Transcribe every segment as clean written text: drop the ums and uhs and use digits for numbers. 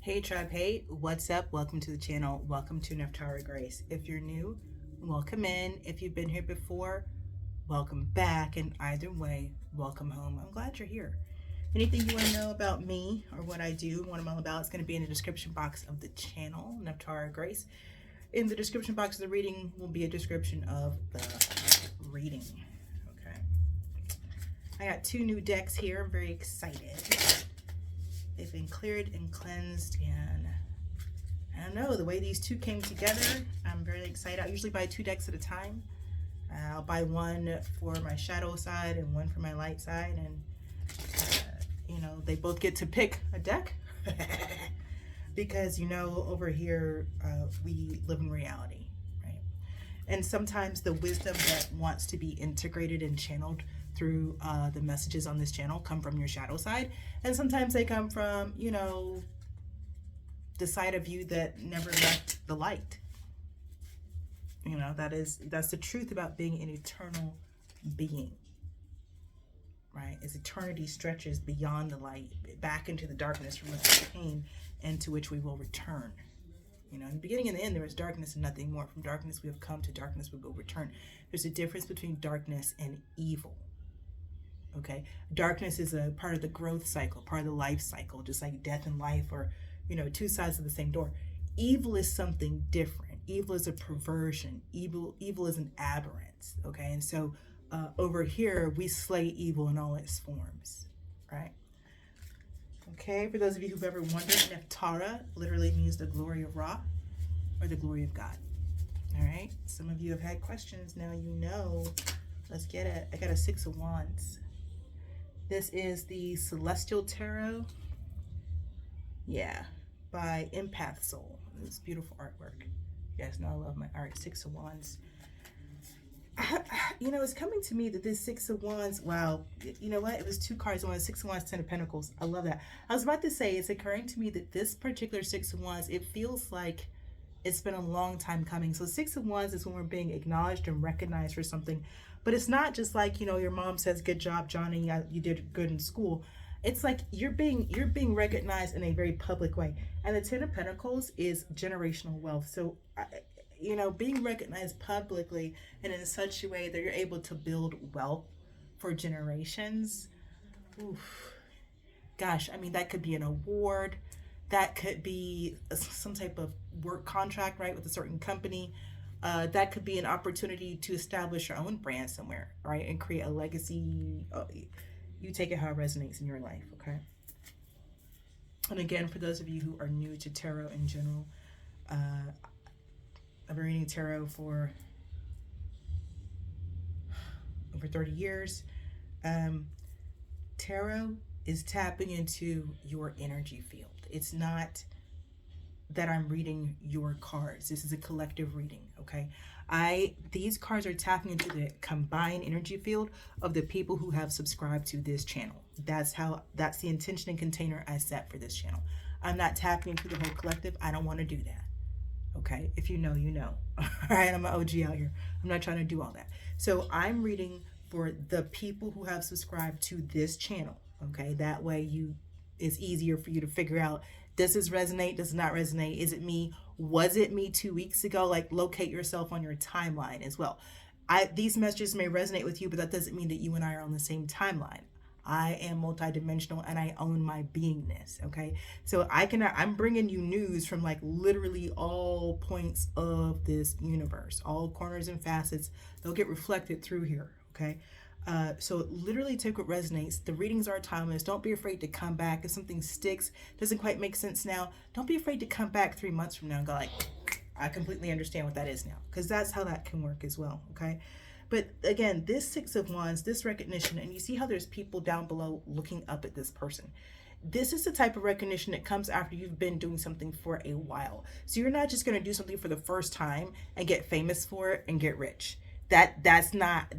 Hey tribe, hey, what's up? Welcome to the channel. Welcome to Neftara Grace. If you're new, welcome in. If you've been here before, welcome back. And either way, welcome home. I'm glad you're here. Anything you want to know about me or what I do, what I'm all about, is going to be in the description box of the channel, Neftara Grace. In the description box of the reading will be a description of the reading. Okay. I got two new decks here. I'm very excited. They've been cleared and cleansed, and I don't know, the way these two came together, I'm very excited. I usually buy two decks at a time. I'll buy one for my shadow side and one for my light side, and you know, they both get to pick a deck because, you know, over here we live in reality, right? And sometimes the wisdom that wants to be integrated and channeled through the messages on this channel come from your shadow side, and sometimes they come from, you know, the side of you that never left the light. You know, that's the truth about being an eternal being, right? As eternity stretches beyond the light, back into the darkness from which we came and to which we will return. You know, in the beginning and the end, there is darkness and nothing more. From darkness we have come, to darkness we will return. There's a difference between darkness and evil. Okay, darkness is a part of the growth cycle, part of the life cycle, just like death and life, or, you know, two sides of the same door. Evil is something different. Evil is a perversion. Evil is an aberrance. Okay, and so over here we slay evil in all its forms, right? Okay, for those of you who've ever wondered, Neftara literally means the glory of Ra, or the glory of God. All right, some of you have had questions. Now you know. Let's get it. I got a Six of Wands. This is the Celestial Tarot. Yeah, by Empath Soul. It's beautiful artwork. You guys know I love my art. Six of Wands. You know, it's coming to me that this Six of Wands, wow, you know what? It was two cards. One, Six of Wands, Ten of Pentacles. I love that. I was about to say, it's occurring to me that this particular Six of Wands, it feels like it's been a long time coming. So Six of Wands is when we're being acknowledged and recognized for something. But it's not just like, you know, your mom says, good job, Johnny, you did good in school. It's like you're being recognized in a very public way. And the Ten of Pentacles is generational wealth. So, you know, being recognized publicly and in such a way that you're able to build wealth for generations. Oof. Gosh, I mean, that could be an award. That could be some type of work contract, right, with a certain company. That could be an opportunity to establish your own brand somewhere, right, and create a legacy. You take it how it resonates in your life, okay? And again, for those of you who are new to tarot in general, I've been reading tarot for over 30 years. Tarot is tapping into your energy field. It's not that I'm reading your cards. This is a collective reading, okay? These cards are tapping into the combined energy field of the people who have subscribed to this channel. That's the intention and container I set for this channel. I'm not tapping into the whole collective. I don't want to do that. Okay, if you know, you know. All right, I'm an OG out here. I'm not trying to do all that. So I'm reading for the people who have subscribed to this channel. Okay, that way it's easier for you to figure out, does this resonate? Does it not resonate? Is it me? Was it me 2 weeks ago? Like, locate yourself on your timeline as well. These messages may resonate with you, but that doesn't mean that you and I are on the same timeline. I am multidimensional and I own my beingness, okay? So I'm bringing you news from like literally all points of this universe, all corners and facets. They'll get reflected through here, okay? So literally take what resonates. The readings are timeless. Don't be afraid to come back. If something sticks, doesn't quite make sense now, don't be afraid to come back 3 months from now and go like, I completely understand what that is now, because that's how that can work as well, okay? But again, this Six of Wands, this recognition, and you see how there's people down below looking up at this person. This is the type of recognition that comes after you've been doing something for a while. So you're not just going to do something for the first time and get famous for it and get rich. That's not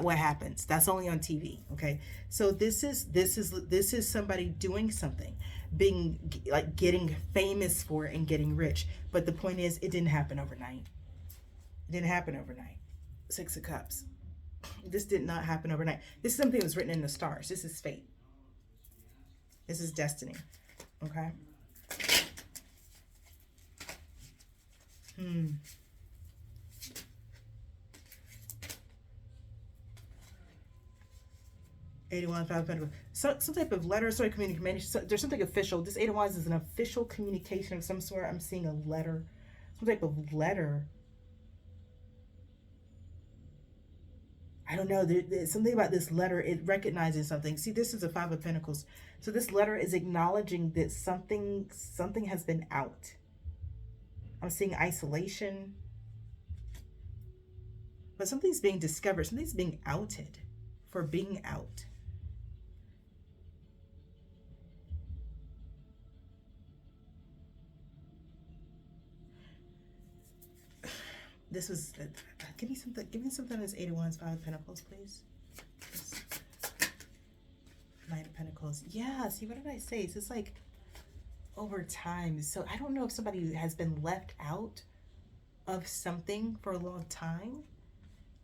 what happens. That's only on TV, okay? So this is somebody doing something, being like getting famous for it and getting rich. But the point is, it didn't happen overnight. It didn't happen overnight. Six of Cups. This did not happen overnight. This is something that was written in the stars. This is fate. This is destiny. Okay? Eight of Wands, Five of Pentacles. So, some type of letter, sorry, communication. So there's something official. This Eight of Wands is an official communication of some sort. I'm seeing a letter, some type of letter. I don't know. There's something about this letter. It recognizes something. See, this is a Five of Pentacles. So this letter is acknowledging that something has been out. I'm seeing isolation. But something's being discovered. Something's being outed for being out. This was, give me something that's Eight of Wands, Five of Pentacles, please. Nine of Pentacles. Yeah, see, what did I say? It's just like over time. So I don't know if somebody has been left out of something for a long time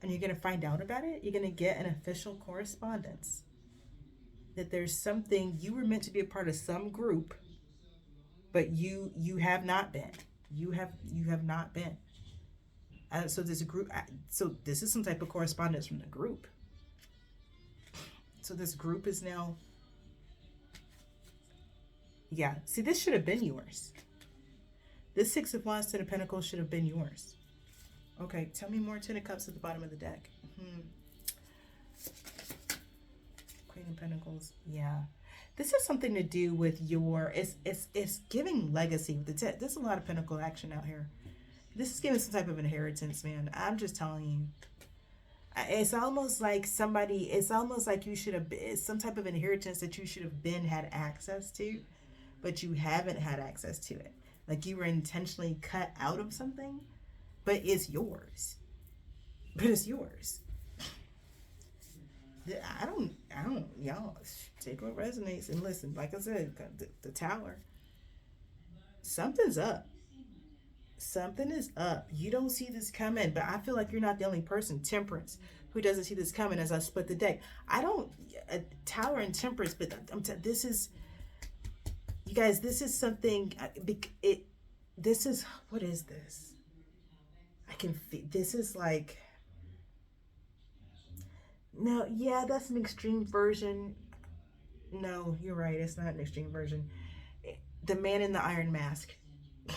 and you're going to find out about it. You're going to get an official correspondence that there's something, you were meant to be a part of some group, but you have not been. You have not been. So there's a group. So this is some type of correspondence from the group. So this group is now. Yeah. See, this should have been yours. This Six of Wands, Ten of Pentacles should have been yours. Okay. Tell me more. Ten of Cups at the bottom of the deck. Queen of Pentacles. Yeah. This has something to do with your. It's giving legacy with the ten. There's a lot of Pentacle action out here. This is giving some type of inheritance, man. I'm just telling you. It's almost like you should have been, some type of inheritance that you should have had access to, but you haven't had access to it. Like you were intentionally cut out of something, but it's yours. I don't, y'all take what resonates and listen. Like I said, the Tower. Something's up. Something is up. You don't see this coming, but I feel like you're not the only person, Temperance, who doesn't see this coming as I split the deck. I don't, Tower and Temperance, but this is, you guys, this is something, this is, what is this? I can feel, this is like, no, yeah, that's an extreme version. No, you're right. It's not an extreme version. The Man in the Iron Mask.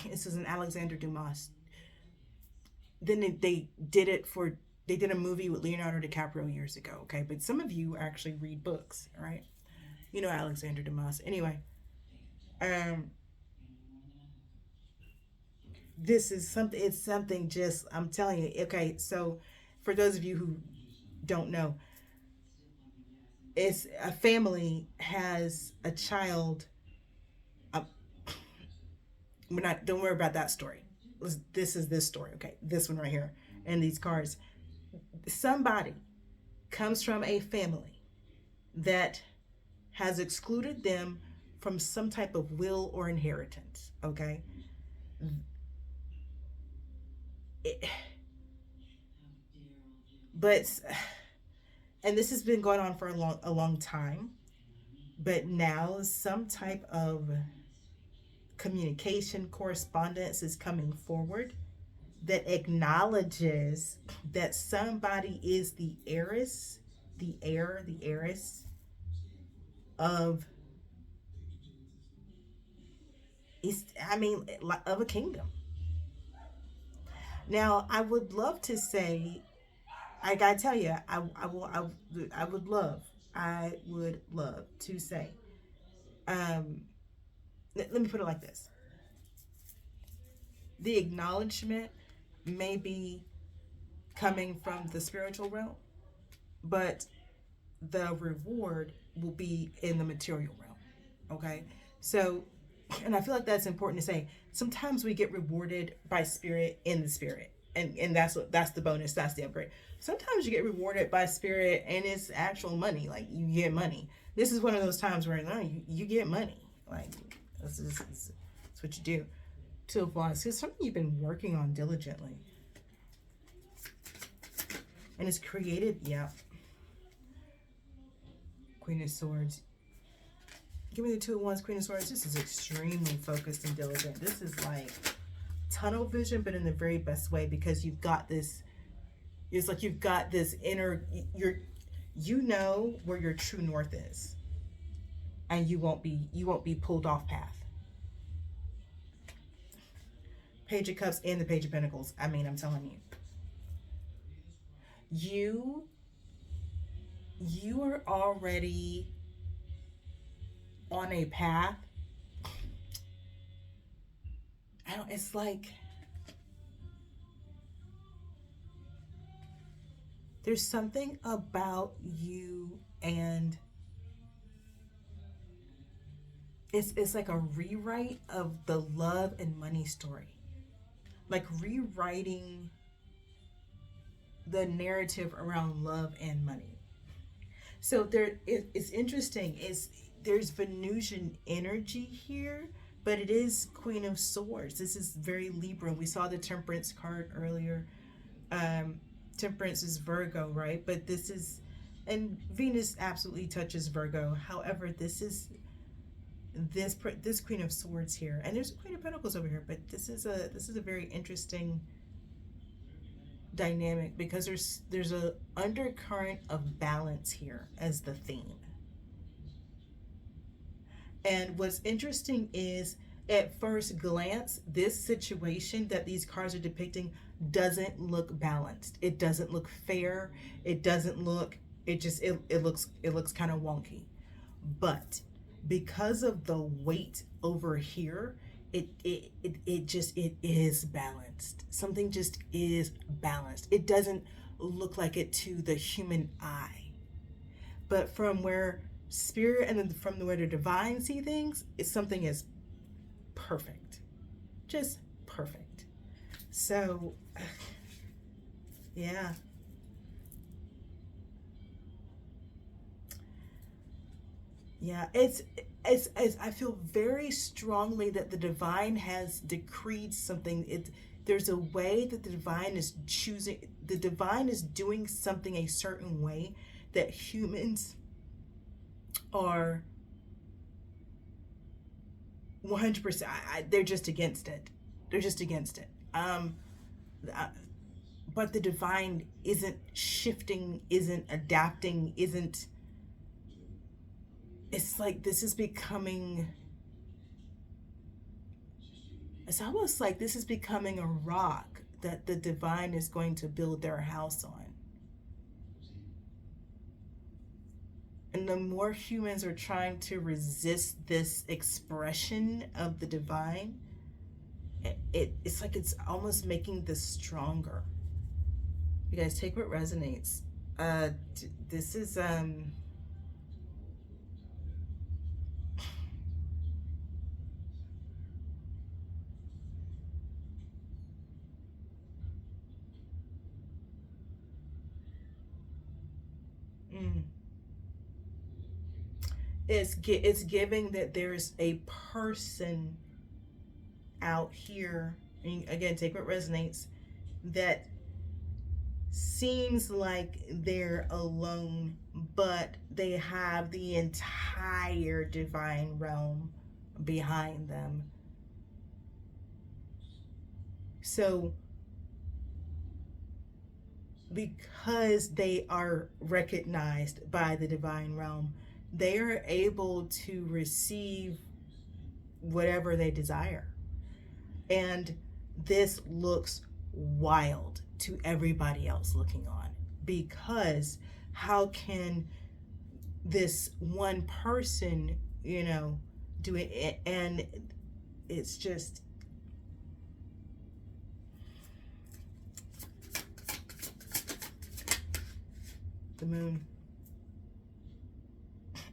This is an Alexander Dumas. Then they did a movie with Leonardo DiCaprio years ago, okay? But some of you actually read books, right? You know Alexander Dumas. Anyway, this is something, it's something just, I'm telling you, okay, so for those of you who don't know, it's a family has a child. Don't worry about that story. This is this story, okay? This one right here and these cards. Somebody comes from a family that has excluded them from some type of will or inheritance, okay? And this has been going on for a long time, but now some type of communication, correspondence is coming forward that acknowledges that somebody is the heiress of, of a kingdom. Now, I would love to say, I gotta tell you, I would love to say, let me put it like this. The acknowledgement may be coming from the spiritual realm, but the reward will be in the material realm. Okay? So, and I feel like that's important to say. Sometimes we get rewarded by spirit in the spirit. And that's the bonus, that's the upgrade. Sometimes you get rewarded by spirit and it's actual money. Like you get money. This is one of those times where you get money. Like that's what you do. Two of Wands. It's something you've been working on diligently. And it's created, yeah. Queen of Swords. Give me the Two of Wands, Queen of Swords. This is extremely focused and diligent. This is like tunnel vision, but in the very best way, because you've got this, it's like you've got this inner, you know where your true north is, and you won't be pulled off path. Page of Cups and the Page of Pentacles. I mean, I'm telling you, you are already on a path. It's like there's something about you, and it's like a rewrite of the love and money story. Like rewriting the narrative around love and money. So it's interesting. There's Venusian energy here, but it is Queen of Swords. This is very Libra. We saw the Temperance card earlier. Temperance is Virgo, right? But this is, and Venus absolutely touches Virgo. However, this Queen of Swords here, and there's a Queen of Pentacles over here, but this is a very interesting dynamic, because there's a undercurrent of balance here as the theme. And what's interesting is, at first glance, this situation that these cards are depicting doesn't look balanced. It doesn't look fair. It doesn't look, it looks kind of wonky. But because of the weight over here, it is balanced. Something just is balanced. It doesn't look like it to the human eye. But from where spirit and then from where the divine see things, something is perfect. Just perfect. So yeah. Yeah, it's I feel very strongly that the divine has decreed something. There's a way that the divine is choosing, the divine is doing something a certain way that humans are 100%, they're just against it. They're just against it. But the divine isn't shifting, isn't adapting, isn't, it's like this is becoming, it's almost like this is becoming a rock that the divine is going to build their house on. And the more humans are trying to resist this expression of the divine, it's like it's almost making this stronger. You guys, take what resonates. This is it's giving that there's a person out here, and again, take what resonates, that seems like they're alone, but they have the entire divine realm behind them. So because they are recognized by the divine realm, they are able to receive whatever they desire. And this looks wild to everybody else looking on, because how can this one person, do it? And it's just, the moon.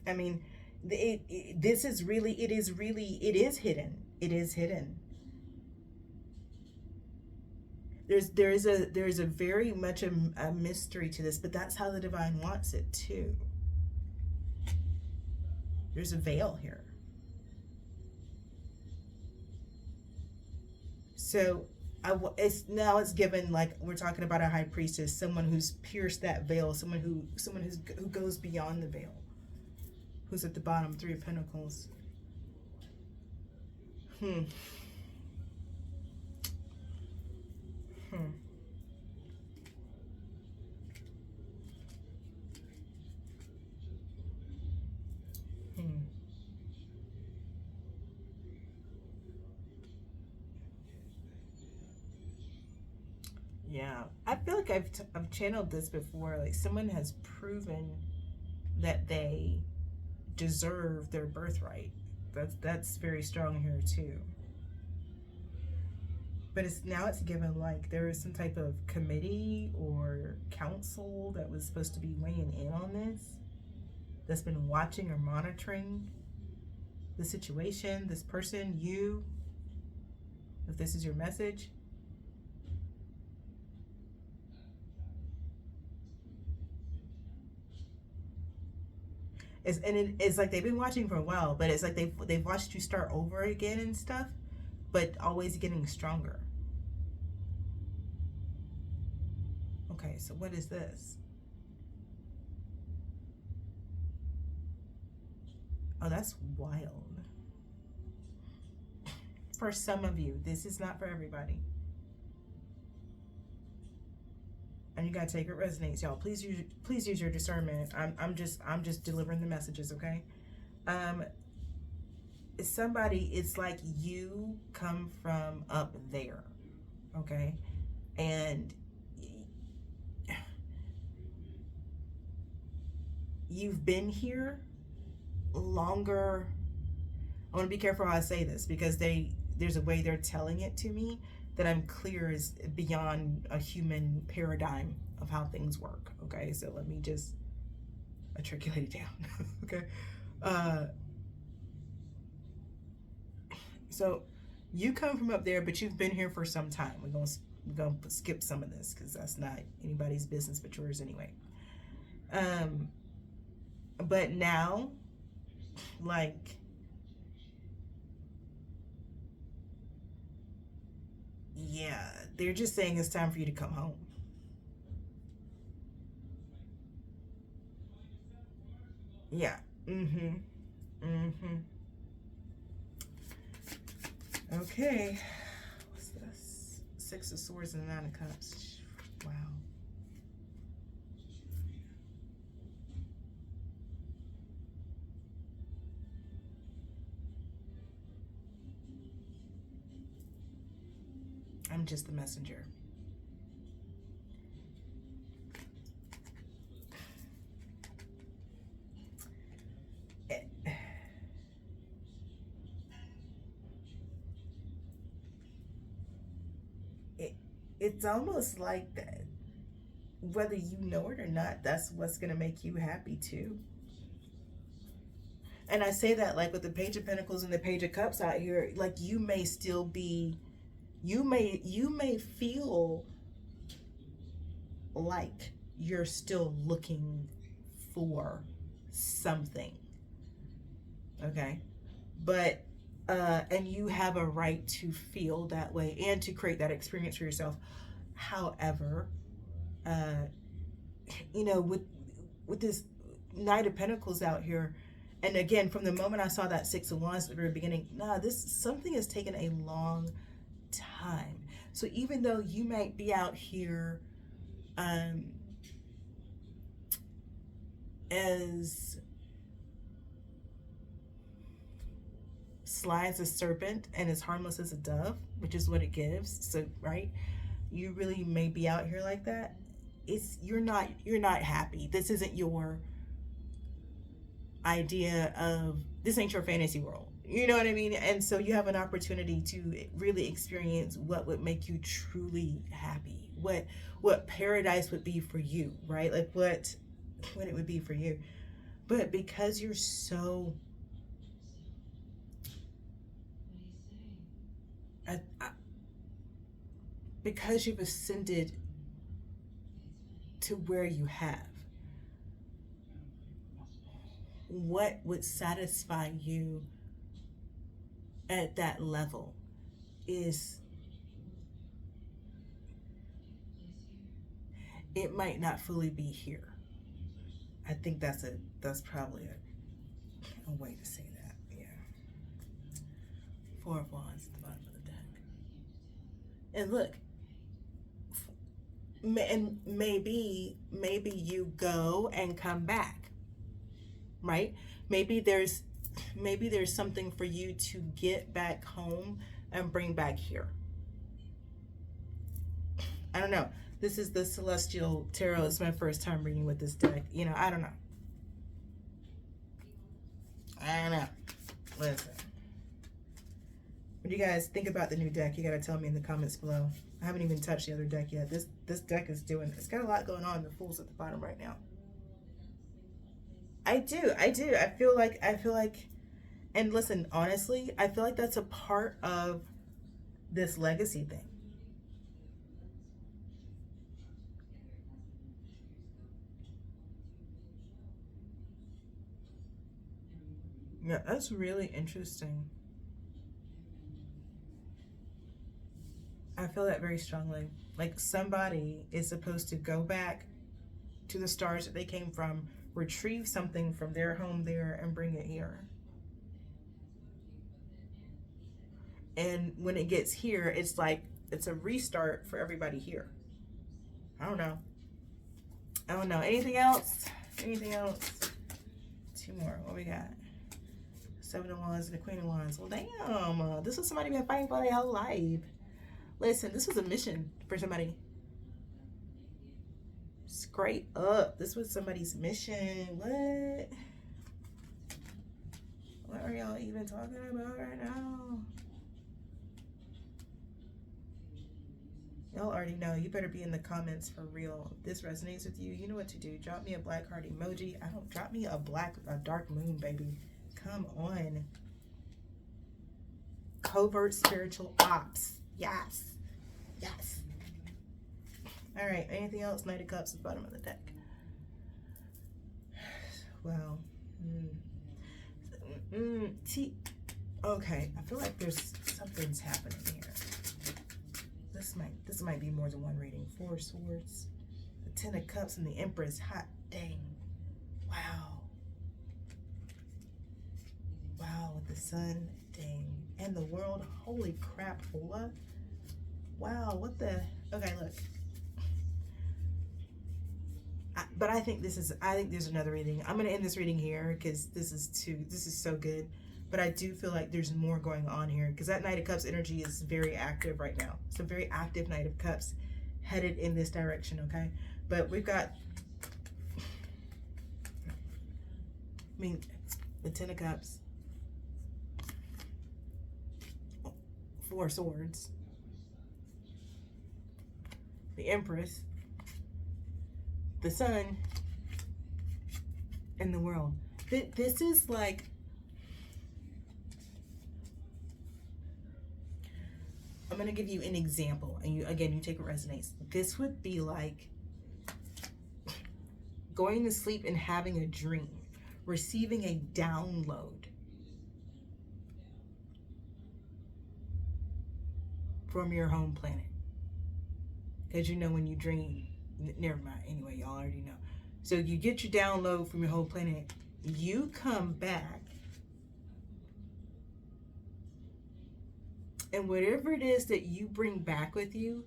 I mean, it is hidden. It is hidden. There's a very much a mystery to this, but that's how the divine wants it too. There's a veil here. So it's given, like we're talking about a high priestess, someone who's pierced that veil, someone who goes beyond the veil, who's at the bottom. 3 of Pentacles. Hmm. Hmm. Yeah, I feel like I've channeled this before. Like someone has proven that they deserve their birthright. That's very strong here too. But it's given like there is some type of committee or council that was supposed to be weighing in on this, that's been watching or monitoring the situation, this person, you, if this is your message. It's like they've been watching for a while, but it's like they've watched you start over again and stuff, but always getting stronger. Okay, so what is this? Oh, that's wild. For some of you, this is not for everybody. And you gotta take it resonates, y'all. Please use your discernment. I'm just delivering the messages, okay? Somebody, it's like you come from up there, okay? And you've been here longer. I want to be careful how I say this because there's a way they're telling it to me that I'm clear is beyond a human paradigm of how things work. Okay, so let me just articulate it down. Okay, so you come from up there, but you've been here for some time. We're gonna skip some of this because that's not anybody's business but yours anyway. But now, like, yeah, they're just saying it's time for you to come home. Yeah. Mm-hmm. Mm-hmm. Okay. What's this? Six of Swords and Nine of Cups. Wow. I'm just the messenger. It's almost like that. Whether you know it or not, that's what's going to make you happy too. And I say that like with the Page of Pentacles and the Page of Cups out here, like you may still be, you may feel like you're still looking for something. Okay. But and you have a right to feel that way and to create that experience for yourself. However, uh, with this Knight of Pentacles out here, and again, from the moment I saw that Six of Wands at the very beginning, this something has taken a long time. So even though you might be out here as sly as a serpent and as harmless as a dove, which is what it gives. So right, you really may be out here like that. You're not happy. This isn't your idea of, this ain't your fantasy world. You know what I mean? And so you have an opportunity to really experience what would make you truly happy. What paradise would be for you, right? Like what it would be for you. But because you're so because you've ascended to where you have, what would satisfy you at that level is, it might not fully be here. I think that's probably a way to say that. Yeah. Four of Wands at the bottom of the deck. And look, and maybe you go and come back, right? Maybe there's something for you to get back home and bring back here. I don't know. This is the Celestial Tarot. It's my first time reading with this deck. You know, I don't know. I don't know. Listen. What do you guys think about the new deck? You gotta tell me in the comments below. I haven't even touched the other deck yet. This deck is doing, it's got a lot going on. The Fool's at the bottom right now. I do. I feel like, and listen, honestly, I feel like that's a part of this legacy thing. Yeah, that's really interesting. I feel that very strongly. Like somebody is supposed to go back to the stars that they came from, retrieve something from their home there and bring it here. And when it gets here, it's like, it's a restart for everybody here. I don't know. Anything else? Two more. What we got? Seven of Wands and the Queen of Wands. Well, damn. This was somebody been fighting for their whole life. Listen, this was a mission for somebody. Straight up. This was somebody's mission. What? What are y'all even talking about right now? Y'all already know. You better be in the comments for real. If this resonates with you, you know what to do. Drop me a black heart emoji. Drop me a dark moon, baby. Come on. Covert spiritual ops. Yes. All right. Anything else? Knight of Cups at the bottom of the deck. Wow. Okay. I feel like there's something's happening here. This might be more than one reading. Four of Swords, the Ten of Cups, and the Empress. Hot dang. Wow, with the Sun, dang. And the World, holy crap, Hola. Wow, what the, okay, look. But I think there's another reading. I'm gonna end this reading here because this is so good. But I do feel like there's more going on here because that Knight of Cups energy is very active right now. It's a very active Knight of Cups headed in this direction, okay? But we've got, the Ten of Cups, Four of Swords, the Empress, the Sun, and the World. This is like, I'm going to give you an example, and you take what resonates. This would be like going to sleep and having a dream, receiving a download from your home planet. Because you know when you dream, never mind, anyway, y'all already know. So you get your download from your home planet, you come back, and whatever it is that you bring back with you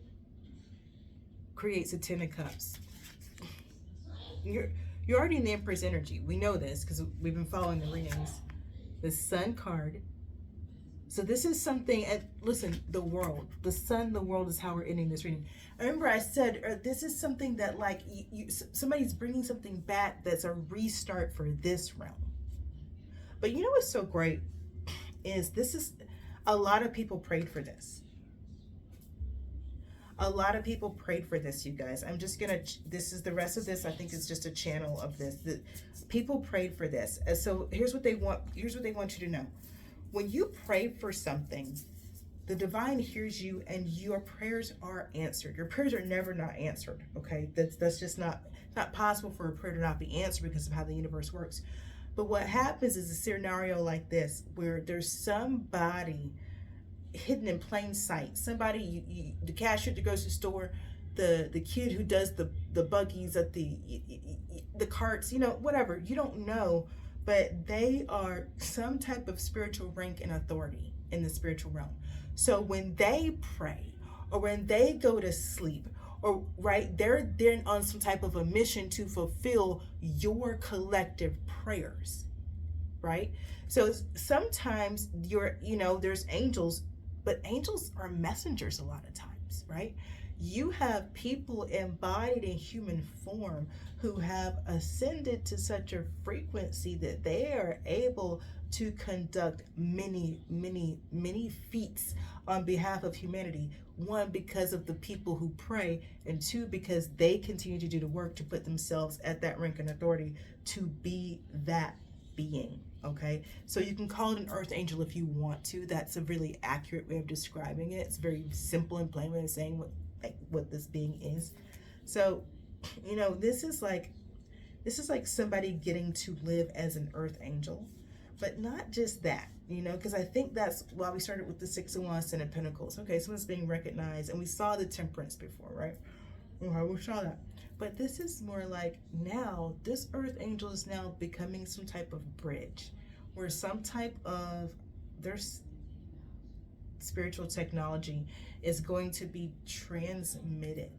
creates a Ten of Cups. You're already in the Empress energy. We know this because we've been following the readings. The Sun card. So this is something, listen, the World. The Sun, the World is how we're ending this reading. Remember I said this is something that like somebody's bringing something back that's a restart for this realm. But you know what's so great is a lot of people prayed for this. A lot of people prayed for this, you guys. I'm just gonna, this is the rest of this. I think it's just a channel of this. People prayed for this. And so here's what they want you to know. When you pray for something, the divine hears you and your prayers are answered. Your prayers are never not answered, okay? That's just not possible for a prayer to not be answered because of how the universe works. But what happens is a scenario like this where there's somebody hidden in plain sight. Somebody, the cashier at the grocery store, the kid who does the buggies at the carts, you know, whatever. You don't know, but they are some type of spiritual rank and authority in the spiritual realm. So when they pray or when they go to sleep or right, they're then on some type of a mission to fulfill your collective prayers, right? So sometimes there's angels, but angels are messengers a lot of times, right? You have people embodied in human form who have ascended to such a frequency that they are able to conduct many feats on behalf of humanity. One, because of the people who pray, and two, because they continue to do the work to put themselves at that rank and authority to be that being. Okay, so you can call it an earth angel if you want to. That's a really accurate way of describing it. It's a very simple and plain way of saying what this being is. So, this is like somebody getting to live as an earth angel, but not just that, because I think that's why we started with the Six of Wands, Ten of Pentacles. Okay, so it's being recognized, and we saw the Temperance before, right? Okay, we saw that. But this is more like, now this earth angel is now becoming some type of bridge, where some type of there's spiritual technology is going to be transmitted.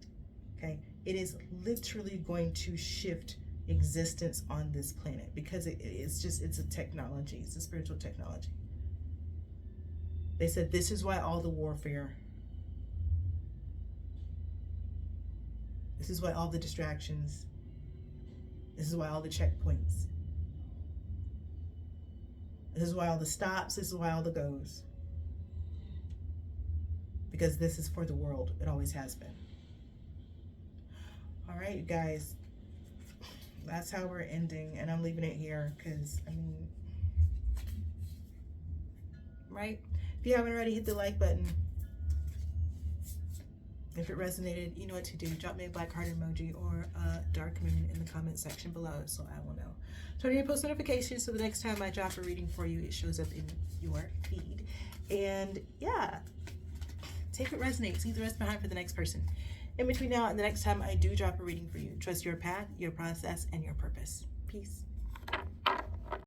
Okay, it is literally going to shift existence on this planet, because it's a technology. It's a spiritual technology. They said this is why all the warfare, this is why all the distractions, this is why all the checkpoints, this is why all the stops, this is why all the goes, because this is for the world. It always has been. All right, you guys, that's how we're ending, and I'm leaving it here because, right? If you haven't already, hit the like button. If it resonated, you know what to do. Drop me a black heart emoji or a dark moon in the comment section below so I will know. Turn on your post notifications so the next time I drop a reading for you, it shows up in your feed. And yeah, take what resonates. Leave the rest behind for the next person. In between now and the next time I do drop a reading for you, trust your path, your process, and your purpose. Peace.